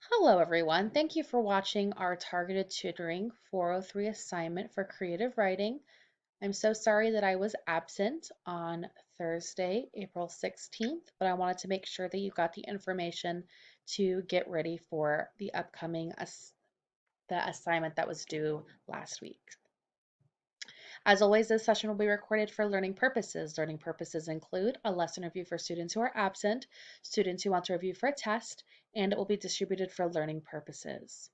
Hello everyone, thank you for watching our targeted tutoring 403 assignment for creative writing. I'm so sorry that I was absent on Thursday, April 16th, but I wanted to make sure that you got the information to get ready for the upcoming the assignment that was due last week. As always, this session will be recorded for learning purposes. Learning purposes include a lesson review for students who are absent, students who want to review for a test, and it will be distributed for learning purposes.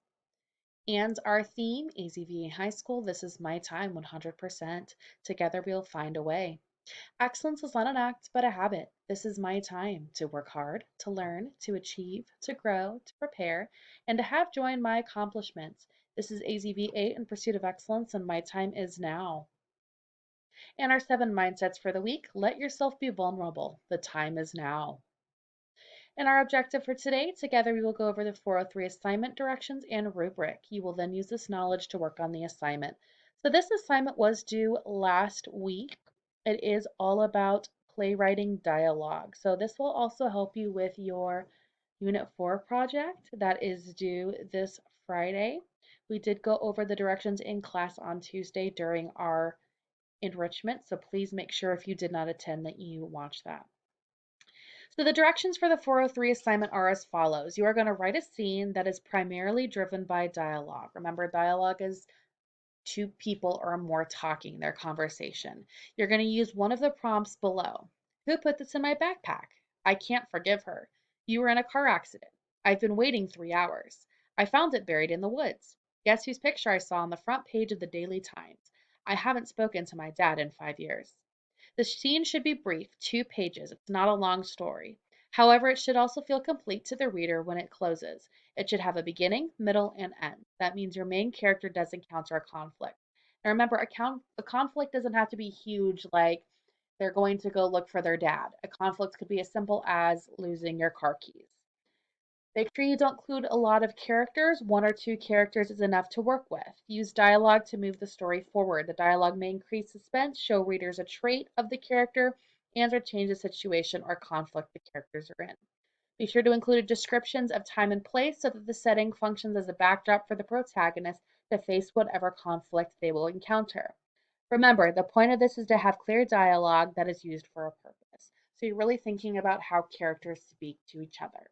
And our theme, AZVA High School, this is my time 100%. Together we'll find a way. Excellence is not an act, but a habit. This is my time to work hard, to learn, to achieve, to grow, to prepare, and to have joy in my accomplishments. This is AZV8 in pursuit of excellence, and my time is now. And our 7 mindsets for the week, let yourself be vulnerable. The time is now. And our objective for today, together we will go over the 403 assignment directions and rubric. You will then use this knowledge to work on the assignment. So this assignment was due last week. It is all about playwriting dialogue. So this will also help you with your Unit 4 project that is due this Friday. We did go over the directions in class on Tuesday during our enrichment, so please make sure if you did not attend that you watch that. So the directions for the 403 assignment are as follows. You are going to write a scene that is primarily driven by dialogue. Remember, dialogue is two people or more talking, their conversation. You're going to use one of the prompts below. Who put this in my backpack? I can't forgive her. You were in a car accident. I've been waiting 3 hours. I found it buried in the woods. Guess whose picture I saw on the front page of the Daily Times? I haven't spoken to my dad in 5 years. The scene should be brief, 2 pages. It's not a long story. However, it should also feel complete to the reader when it closes. It should have a beginning, middle, and end. That means your main character does encounter a conflict. And remember, a conflict doesn't have to be huge, like they're going to go look for their dad. A conflict could be as simple as losing your car keys. Make sure you don't include a lot of characters. 1 or 2 characters is enough to work with. Use dialogue to move the story forward. The dialogue may increase suspense, show readers a trait of the character, and or change the situation or conflict the characters are in. Be sure to include descriptions of time and place so that the setting functions as a backdrop for the protagonist to face whatever conflict they will encounter. Remember, the point of this is to have clear dialogue that is used for a purpose. So you're really thinking about how characters speak to each other.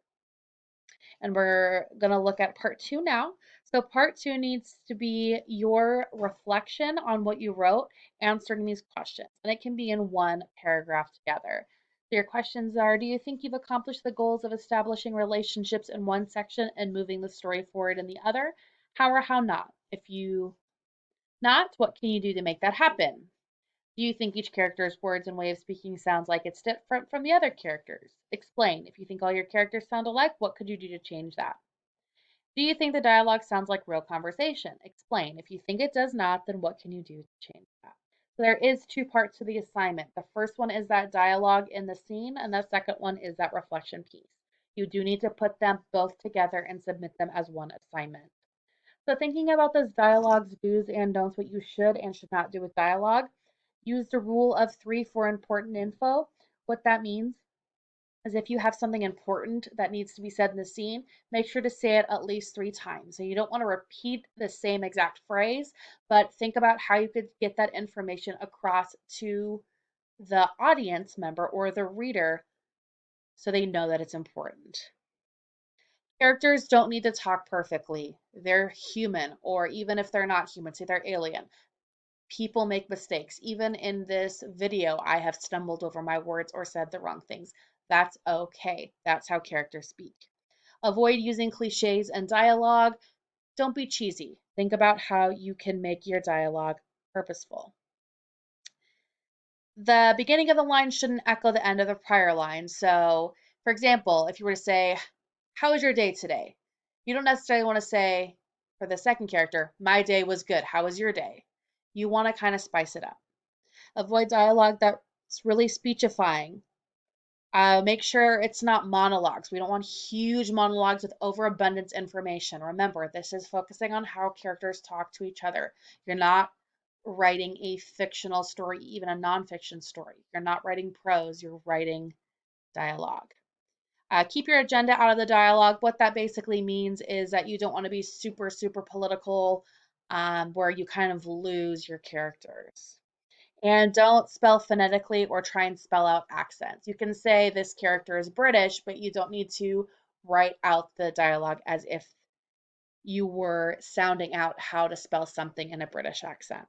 And we're going to look at part 2 now. So part 2 needs to be your reflection on what you wrote, answering these questions. And it can be in one paragraph together. So your questions are, do you think you've accomplished the goals of establishing relationships in one section and moving the story forward in the other? How or how not? If you not, what can you do to make that happen? Do you think each character's words and way of speaking sounds like it's different from the other characters? Explain. If you think all your characters sound alike, what could you do to change that? Do you think the dialogue sounds like real conversation? Explain. If you think it does not, then what can you do to change that? So there is 2 parts to the assignment. The first one is that dialogue in the scene, and the second one is that reflection piece. You do need to put them both together and submit them as one assignment. So thinking about those dialogues, do's and don'ts, what you should and should not do with dialogue, use the rule of 3 for important info. What that means is if you have something important that needs to be said in the scene, make sure to say it at least 3 times. So you don't want to repeat the same exact phrase, but think about how you could get that information across to the audience member or the reader so they know that it's important. Characters don't need to talk perfectly. They're human, or even if they're not human, say they're alien. People make mistakes. Even in this video, I have stumbled over my words or said the wrong things. That's okay. That's how characters speak. Avoid using cliches and dialogue. Don't be cheesy. Think about how you can make your dialogue purposeful. The beginning of the line shouldn't echo the end of the prior line. So, for example, if you were to say, how was your day today? You don't necessarily want to say, for the second character, my day was good. How was your day? You want to kind of spice it up. Avoid dialogue that's really speechifying. Make sure it's not monologues. We don't want huge monologues with overabundance information. Remember, this is focusing on how characters talk to each other. You're not writing a fictional story, even a nonfiction story. You're not writing prose, you're writing dialogue. Keep your agenda out of the dialogue. What that basically means is that you don't want to be super, super political, where you kind of lose your characters. And don't spell phonetically or try and spell out accents. You can say this character is British, but you don't need to write out the dialogue as if you were sounding out how to spell something in a British accent.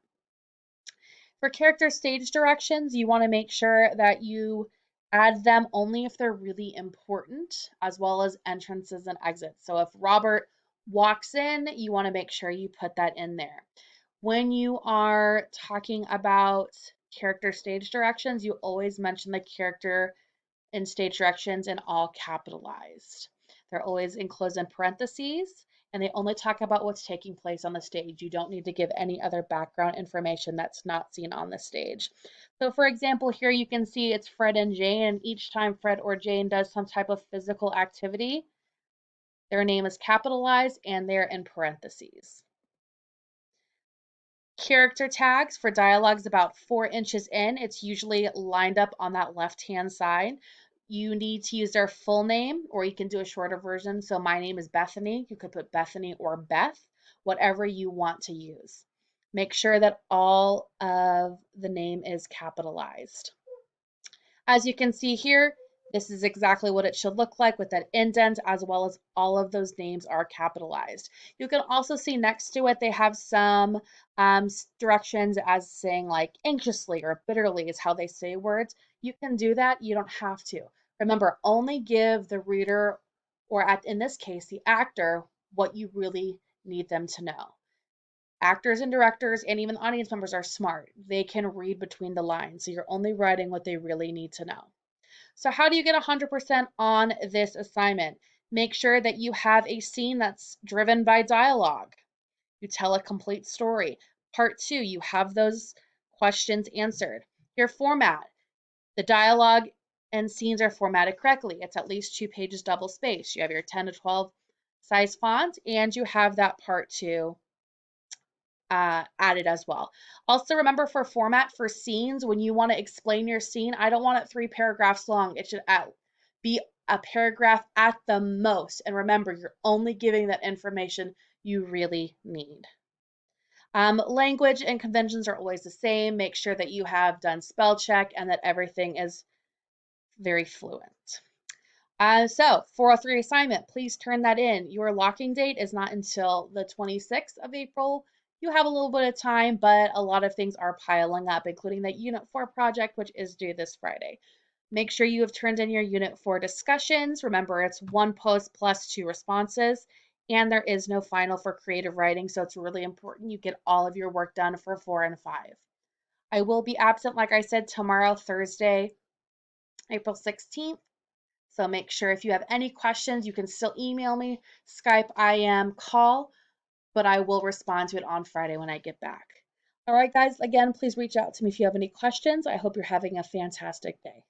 For character stage directions, you want to make sure that you add them only if they're really important, as well as entrances and exits. So if Robert walks in, you want to make sure you put that in there. When you are talking about character stage directions, you always mention the character in stage directions in all capitalized. They're always enclosed in parentheses, and they only talk about what's taking place on the stage. You don't need to give any other background information that's not seen on the stage. So for example, here you can see it's Fred and Jane, and each time Fred or Jane does some type of physical activity, their name is capitalized and they're in parentheses. Character tags for dialogues about 4 inches in. It's usually lined up on that left-hand side. You need to use their full name, or you can do a shorter version. So my name is Bethany. You could put Bethany or Beth, whatever you want to use. Make sure that all of the name is capitalized. As you can see here, this is exactly what it should look like with that indent, as well as all of those names are capitalized. You can also see next to it, they have some directions as saying like anxiously or bitterly is how they say words. You can do that. You don't have to. Remember, only give the reader, or in this case, the actor, what you really need them to know. Actors and directors and even audience members are smart. They can read between the lines. So you're only writing what they really need to know. So how do you get 100% on this assignment? Make sure that you have a scene that's driven by dialogue. You tell a complete story. Part 2, you have those questions answered. Your format, the dialogue and scenes are formatted correctly. It's at least 2 pages double spaced. You have your 10 to 12 size font, and you have that part 2 added as well. Also remember, for format for scenes, when you want to explain your scene, I don't want it 3 paragraphs long. It should be a paragraph at the most. And remember, you're only giving that information you really need. Language and conventions are always the same. Make sure that you have done spell check and that everything is very fluent. So 403 assignment, please turn that in. Your locking date is not until the 26th of April. You have a little bit of time, but a lot of things are piling up, including that Unit 4 project, which is due this Friday. Make sure you have turned in your Unit 4 discussions. Remember, it's 1 post plus 2 responses, and there is no final for creative writing, so it's really important you get all of your work done for 4 and 5. I will be absent, like I said, tomorrow, Thursday, April 16th. So make sure if you have any questions, you can still email me, Skype, IM, call, but I will respond to it on Friday when I get back. All right, guys, again, please reach out to me if you have any questions. I hope you're having a fantastic day.